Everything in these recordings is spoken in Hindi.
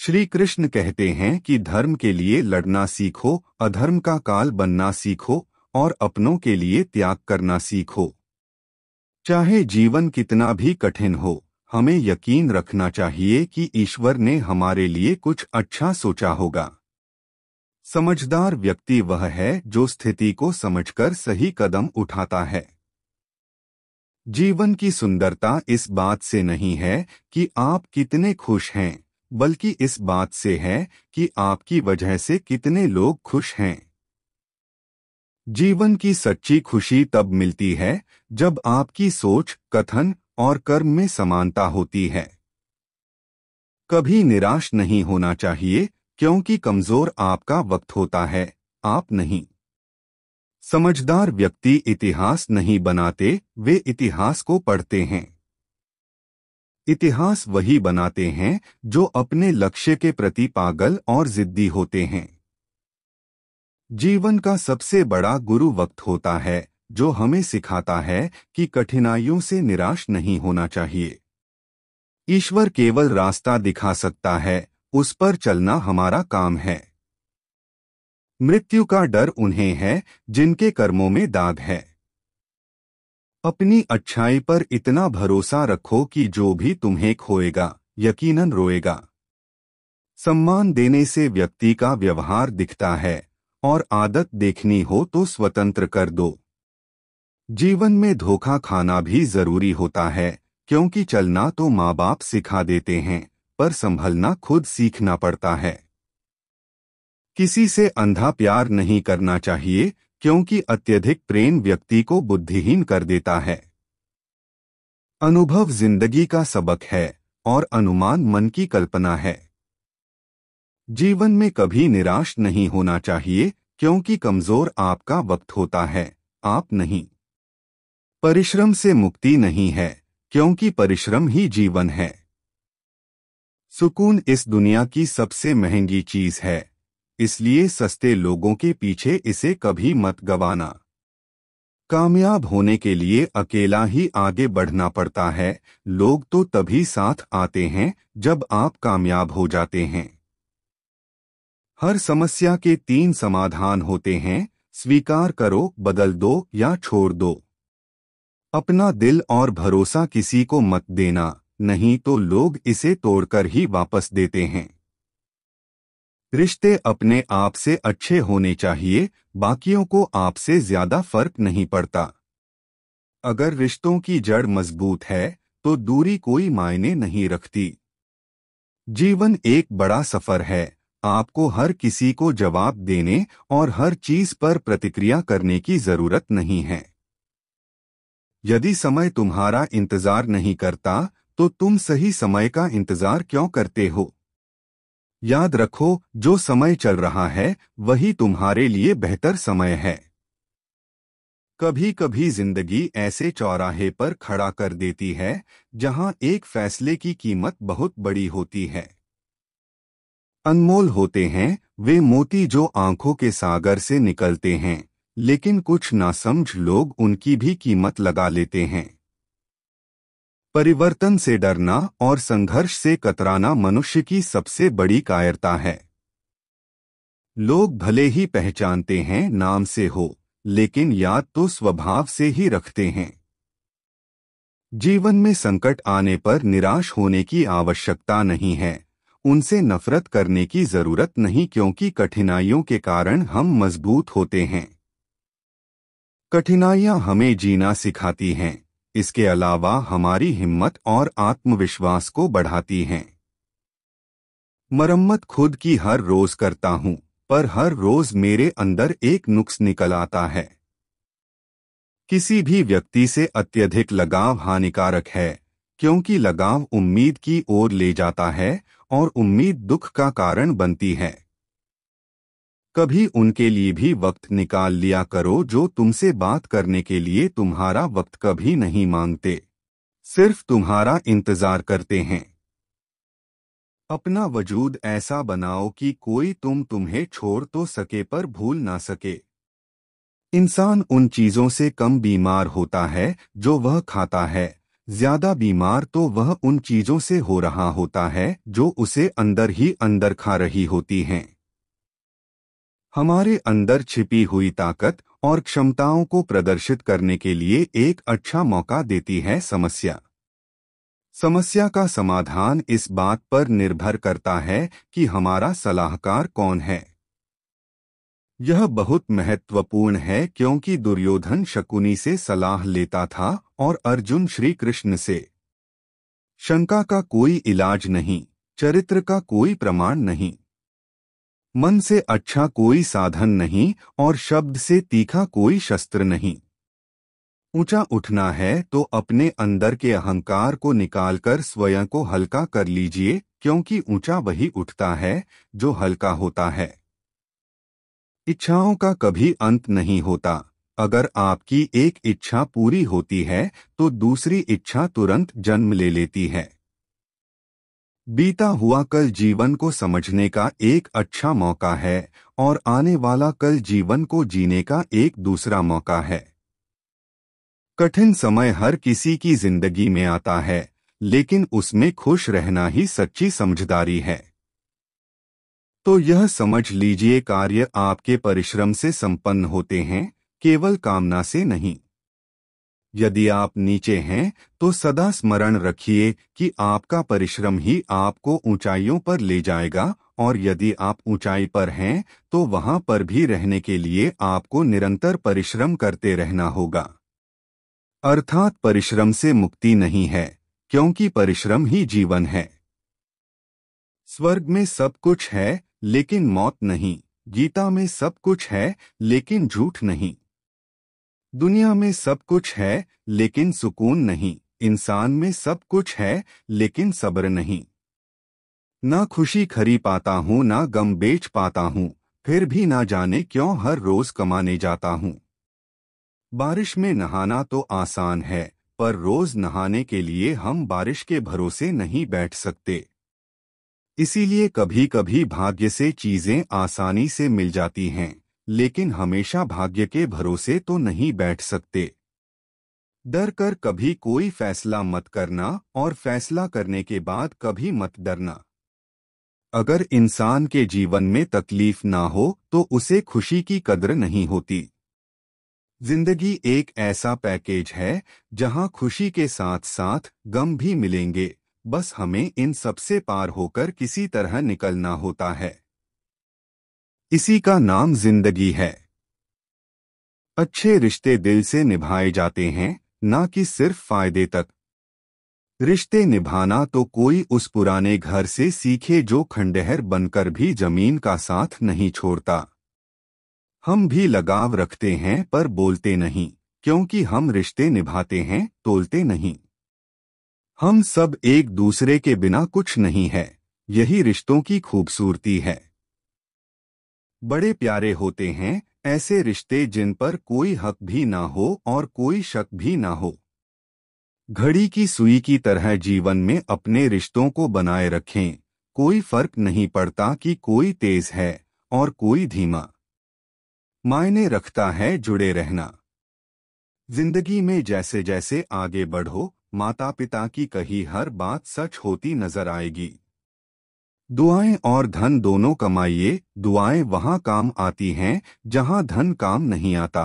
श्री कृष्ण कहते हैं कि धर्म के लिए लड़ना सीखो, अधर्म का काल बनना सीखो और अपनों के लिए त्याग करना सीखो। चाहे जीवन कितना भी कठिन हो, हमें यकीन रखना चाहिए कि ईश्वर ने हमारे लिए कुछ अच्छा सोचा होगा। समझदार व्यक्ति वह है जो स्थिति को समझकर सही कदम उठाता है। जीवन की सुंदरता इस बात से नहीं है कि आप कितने खुश हैं, बल्कि इस बात से है कि आपकी वजह से कितने लोग खुश हैं। जीवन की सच्ची खुशी तब मिलती है जब आपकी सोच, कथन और कर्म में समानता होती है। कभी निराश नहीं होना चाहिए, क्योंकि कमजोर आपका वक्त होता है, आप नहीं। समझदार व्यक्ति इतिहास नहीं बनाते, वे इतिहास को पढ़ते हैं। इतिहास वही बनाते हैं जो अपने लक्ष्य के प्रति पागल और जिद्दी होते हैं। जीवन का सबसे बड़ा गुरु वक्त होता है, जो हमें सिखाता है कि कठिनाइयों से निराश नहीं होना चाहिए। ईश्वर केवल रास्ता दिखा सकता है, उस पर चलना हमारा काम है। मृत्यु का डर उन्हें है जिनके कर्मों में दाग है। अपनी अच्छाई पर इतना भरोसा रखो कि जो भी तुम्हें खोएगा, यकीनन रोएगा। सम्मान देने से व्यक्ति का व्यवहार दिखता है, और आदत देखनी हो तो स्वतंत्र कर दो। जीवन में धोखा खाना भी जरूरी होता है, क्योंकि चलना तो माँ बाप सिखा देते हैं, पर संभलना खुद सीखना पड़ता है। किसी से अंधा प्यार नहीं करना चाहिए, क्योंकि अत्यधिक प्रेम व्यक्ति को बुद्धिहीन कर देता है। अनुभव जिंदगी का सबक है और अनुमान मन की कल्पना है। जीवन में कभी निराश नहीं होना चाहिए, क्योंकि कमजोर आपका वक्त होता है, आप नहीं। परिश्रम से मुक्ति नहीं है, क्योंकि परिश्रम ही जीवन है। सुकून इस दुनिया की सबसे महंगी चीज है, इसलिए सस्ते लोगों के पीछे इसे कभी मत गंवाना। कामयाब होने के लिए अकेला ही आगे बढ़ना पड़ता है, लोग तो तभी साथ आते हैं जब आप कामयाब हो जाते हैं। हर समस्या के 3 समाधान होते हैं, स्वीकार करो, बदल दो या छोड़ दो। अपना दिल और भरोसा किसी को मत देना, नहीं तो लोग इसे तोड़कर ही वापस देते हैं। रिश्ते अपने आप से अच्छे होने चाहिए, बाकियों को आपसे ज्यादा फर्क नहीं पड़ता। अगर रिश्तों की जड़ मजबूत है तो दूरी कोई मायने नहीं रखती। जीवन एक बड़ा सफर है, आपको हर किसी को जवाब देने और हर चीज पर प्रतिक्रिया करने की जरूरत नहीं है। यदि समय तुम्हारा इंतजार नहीं करता, तो तुम सही समय का इंतजार क्यों करते हो? याद रखो, जो समय चल रहा है वही तुम्हारे लिए बेहतर समय है। कभी कभी जिंदगी ऐसे चौराहे पर खड़ा कर देती है जहां एक फैसले की कीमत बहुत बड़ी होती है। अनमोल होते हैं वे मोती जो आंखों के सागर से निकलते हैं, लेकिन कुछ नासमझ लोग उनकी भी कीमत लगा लेते हैं। परिवर्तन से डरना और संघर्ष से कतराना मनुष्य की सबसे बड़ी कायरता है। लोग भले ही पहचानते हैं नाम से हो, लेकिन याद तो स्वभाव से ही रखते हैं। जीवन में संकट आने पर निराश होने की आवश्यकता नहीं है, उनसे नफरत करने की जरूरत नहीं, क्योंकि कठिनाइयों के कारण हम मजबूत होते हैं। कठिनाइयां हमें जीना सिखाती हैं, इसके अलावा हमारी हिम्मत और आत्मविश्वास को बढ़ाती हैं। मरम्मत खुद की हर रोज करता हूं, पर हर रोज मेरे अंदर एक नुक्स निकल आता है। किसी भी व्यक्ति से अत्यधिक लगाव हानिकारक है, क्योंकि लगाव उम्मीद की ओर ले जाता है और उम्मीद दुख का कारण बनती है। कभी उनके लिए भी वक्त निकाल लिया करो जो तुमसे बात करने के लिए तुम्हारा वक्त कभी नहीं मांगते, सिर्फ तुम्हारा इंतजार करते हैं। अपना वजूद ऐसा बनाओ कि कोई तुम्हें छोड़ तो सके पर भूल ना सके। इंसान उन चीजों से कम बीमार होता है जो वह खाता है, ज्यादा बीमार तो वह उन चीजों से हो रहा होता है जो उसे अंदर ही अंदर खा रही होती हैं। हमारे अंदर छिपी हुई ताकत और क्षमताओं को प्रदर्शित करने के लिए एक अच्छा मौका देती है समस्या। समस्या का समाधान इस बात पर निर्भर करता है कि हमारा सलाहकार कौन है। यह बहुत महत्वपूर्ण है क्योंकि दुर्योधन शकुनी से सलाह लेता था और अर्जुन श्री कृष्ण से। शंका का कोई इलाज नहीं, चरित्र का कोई प्रमाण नहीं, मन से अच्छा कोई साधन नहीं और शब्द से तीखा कोई शस्त्र नहीं। ऊंचा उठना है तो अपने अंदर के अहंकार को निकालकर स्वयं को हल्का कर लीजिए, क्योंकि ऊंचा वही उठता है जो हल्का होता है। इच्छाओं का कभी अंत नहीं होता। अगर आपकी एक इच्छा पूरी होती है तो दूसरी इच्छा तुरंत जन्म ले लेती है। बीता हुआ कल जीवन को समझने का एक अच्छा मौका है और आने वाला कल जीवन को जीने का एक दूसरा मौका है। कठिन समय हर किसी की जिंदगी में आता है, लेकिन उसमें खुश रहना ही सच्ची समझदारी है। तो यह समझ लीजिए, कार्य आपके परिश्रम से संपन्न होते हैं, केवल कामना से नहीं। यदि आप नीचे हैं तो सदा स्मरण रखिए कि आपका परिश्रम ही आपको ऊंचाइयों पर ले जाएगा, और यदि आप ऊंचाई पर हैं तो वहां पर भी रहने के लिए आपको निरंतर परिश्रम करते रहना होगा। अर्थात परिश्रम से मुक्ति नहीं है, क्योंकि परिश्रम ही जीवन है। स्वर्ग में सब कुछ है लेकिन मौत नहीं, गीता में सब कुछ है लेकिन झूठ नहीं, दुनिया में सब कुछ है लेकिन सुकून नहीं, इंसान में सब कुछ है लेकिन सब्र नहीं। ना खुशी खरी पाता हूँ ना गम बेच पाता हूँ, फिर भी ना जाने क्यों हर रोज कमाने जाता हूँ। बारिश में नहाना तो आसान है, पर रोज नहाने के लिए हम बारिश के भरोसे नहीं बैठ सकते। इसीलिए कभी कभी भाग्य से चीजें आसानी से मिल जाती हैं, लेकिन हमेशा भाग्य के भरोसे तो नहीं बैठ सकते। डर कर कभी कोई फैसला मत करना और फैसला करने के बाद कभी मत डरना। अगर इंसान के जीवन में तकलीफ ना हो तो उसे खुशी की कद्र नहीं होती। जिंदगी एक ऐसा पैकेज है जहां खुशी के साथ साथ गम भी मिलेंगे, बस हमें इन सबसे पार होकर किसी तरह निकलना होता है। इसी का नाम जिंदगी है। अच्छे रिश्ते दिल से निभाए जाते हैं, ना कि सिर्फ फायदे तक। रिश्ते निभाना तो कोई उस पुराने घर से सीखे जो खंडहर बनकर भी जमीन का साथ नहीं छोड़ता। हम भी लगाव रखते हैं पर बोलते नहीं, क्योंकि हम रिश्ते निभाते हैं, तोलते नहीं। हम सब एक दूसरे के बिना कुछ नहीं है, यही रिश्तों की खूबसूरती है। बड़े प्यारे होते हैं ऐसे रिश्ते जिन पर कोई हक भी ना हो और कोई शक भी ना हो। घड़ी की सुई की तरह जीवन में अपने रिश्तों को बनाए रखें, कोई फर्क नहीं पड़ता कि कोई तेज है और कोई धीमा। मायने रखता है जुड़े रहना। जिंदगी में जैसे जैसे आगे बढ़ो, माता पिता की कही हर बात सच होती नजर आएगी। दुआएं और धन दोनों कमाइए, दुआएं वहां काम आती हैं जहां धन काम नहीं आता।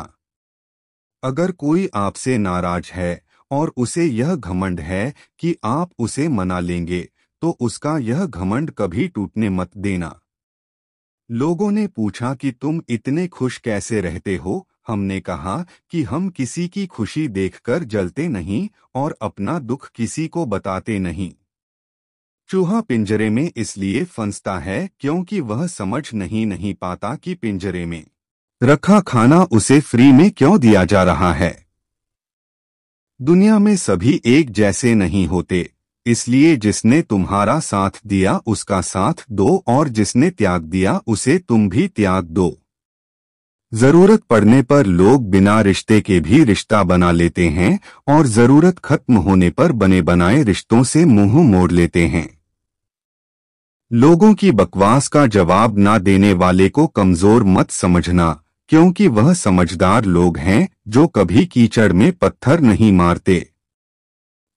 अगर कोई आपसे नाराज है और उसे यह घमंड है कि आप उसे मना लेंगे, तो उसका यह घमंड कभी टूटने मत देना। लोगों ने पूछा कि तुम इतने खुश कैसे रहते हो? हमने कहा कि हम किसी की खुशी देखकर जलते नहीं और अपना दुख किसी को बताते नहीं। चूहा पिंजरे में इसलिए फंसता है क्योंकि वह समझ नहीं पाता कि पिंजरे में रखा खाना उसे फ्री में क्यों दिया जा रहा है। दुनिया में सभी एक जैसे नहीं होते, इसलिए जिसने तुम्हारा साथ दिया उसका साथ दो और जिसने त्याग दिया उसे तुम भी त्याग दो। जरूरत पड़ने पर लोग बिना रिश्ते के भी रिश्ता बना लेते हैं और जरूरत खत्म होने पर बने बनाए रिश्तों से मुंह मोड़ लेते हैं। लोगों की बकवास का जवाब ना देने वाले को कमजोर मत समझना, क्योंकि वह समझदार लोग हैं जो कभी कीचड़ में पत्थर नहीं मारते।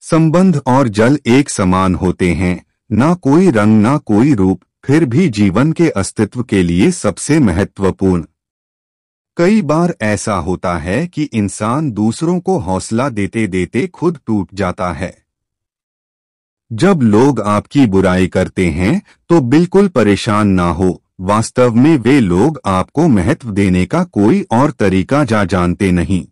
संबंध और जल एक समान होते हैं, ना कोई रंग ना कोई रूप, फिर भी जीवन के अस्तित्व के लिए सबसे महत्वपूर्ण। कई बार ऐसा होता है कि इंसान दूसरों को हौसला देते देते खुद टूट जाता है। जब लोग आपकी बुराई करते हैं तो बिल्कुल परेशान ना हो, वास्तव में वे लोग आपको महत्व देने का कोई और तरीका जानते नहीं।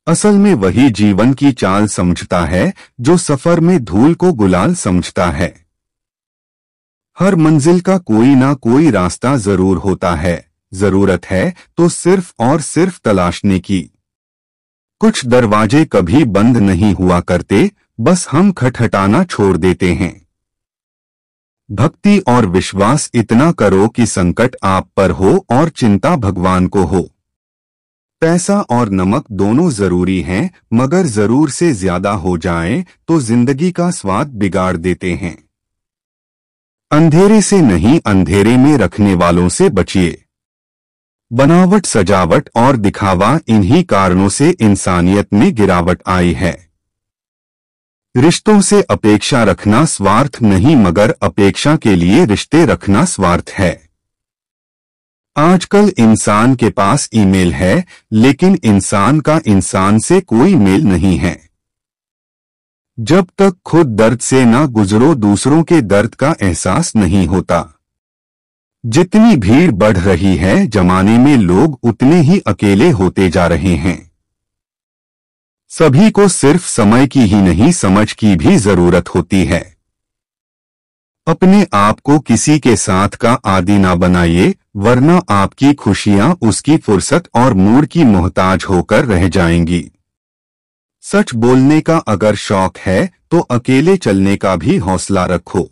असल में वही जीवन की चाल समझता है जो सफर में धूल को गुलाल समझता है। हर मंजिल का कोई ना कोई रास्ता जरूर होता है, जरूरत है तो सिर्फ और सिर्फ तलाशने की। कुछ दरवाजे कभी बंद नहीं हुआ करते, बस हम खटखटाना छोड़ देते हैं। भक्ति और विश्वास इतना करो कि संकट आप पर हो और चिंता भगवान को हो। पैसा और नमक दोनों जरूरी हैं, मगर जरूर से ज्यादा हो जाएं तो जिंदगी का स्वाद बिगाड़ देते हैं। अंधेरे से नहीं, अंधेरे में रखने वालों से बचिए। बनावट, सजावट और दिखावा, इन्हीं कारणों से इंसानियत में गिरावट आई है। रिश्तों से अपेक्षा रखना स्वार्थ नहीं, मगर अपेक्षा के लिए रिश्ते रखना स्वार्थ है। आजकल इंसान के पास ईमेल है, लेकिन इंसान का इंसान से कोई मेल नहीं है। जब तक खुद दर्द से ना गुजरो, दूसरों के दर्द का एहसास नहीं होता। जितनी भीड़ बढ़ रही है जमाने में, लोग उतने ही अकेले होते जा रहे हैं। सभी को सिर्फ समय की ही नहीं, समझ की भी जरूरत होती है। अपने आप को किसी के साथ का आदी ना बनाइए, वरना आपकी खुशियां उसकी फुर्सत और मूड की मोहताज होकर रह जाएंगी। सच बोलने का अगर शौक है तो अकेले चलने का भी हौसला रखो।